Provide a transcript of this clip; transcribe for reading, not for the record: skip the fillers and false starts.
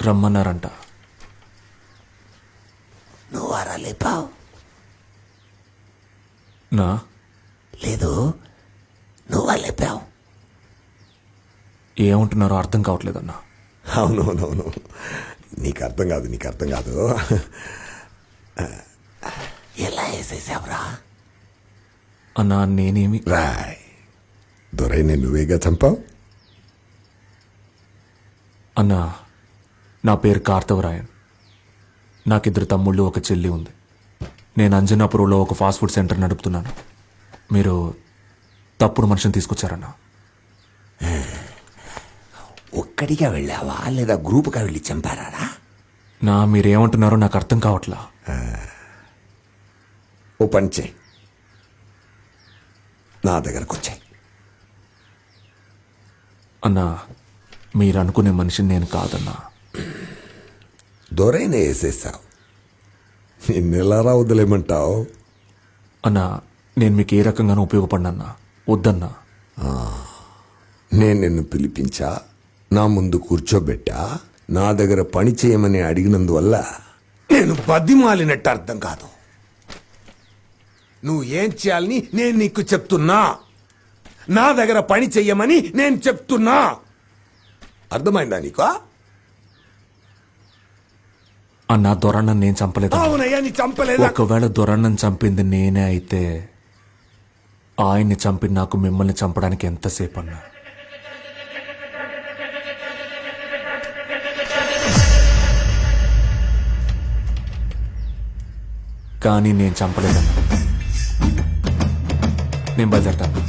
రమ్మన్నారంట. నువ్వు వారా లేపావు? నా లేదు, నువ్వా లేపావు? ఏమంటున్నారో అర్థం కావట్లేదన్నా. అవునవునవును, నీకు అర్థం కాదు. ఎలా వేసేసావురా? అన్నా నేనేమి రాయ్, దొరైని నువ్వేగా చంపావు? అన్నా, నా పేరు కార్తవరాయన్. నాకిద్దరు తమ్ముళ్ళు, ఒక చెల్లి ఉంది. నేను అంజనాపురంలో ఒక ఫాస్ట్ ఫుడ్ సెంటర్ నడుపుతున్నాను. మీరు తప్పుడు మనిషిని తీసుకొచ్చారన్నా. ఒక్కడిగా వెళ్ళావా లేదా గ్రూపుగా వెళ్ళి చంపారా? మీరేమంటున్నారో నాకు అర్థం కావట్లా. ఓ పని చేయి, నా దగ్గరకు వచ్చాయి. అన్నా, మీరు అనుకునే మనిషిని నేను కాదన్నా. దొరైన వేసేసావు, నిన్నెలారా వదిలేమంటావు? అన్నా, నేను మీకు ఏ రకంగానూ ఉపయోగపడినన్నా. వద్దన్నా. నేను నిన్ను పిలిపించా, నా ముందు కూర్చోబెట్టా, నా దగ్గర పని చేయమని అడిగినందువల్ల నేను బద్దిమాలినట్టు అర్థం కాదు. నువ్వు ఏం చేయాలని నేను నీకు చెప్తున్నా, నా దగ్గర పని చెయ్యమని నేను చెప్తున్నా. అర్థమైందా నీకు? అన్నా, దొరన్నను నేను చంపలేదు. అవునయ్యా, నీ చంపలేదు. ఒకవేళ దొరన్నను చంపింది నేనే అయితే ఆయన్ని చంపి నాకు మిమ్మల్ని చంపడానికి ఎంతసేపు అన్నా? కానీ నేను చంపలేదన్నా. నేను బయలుదేరతాను.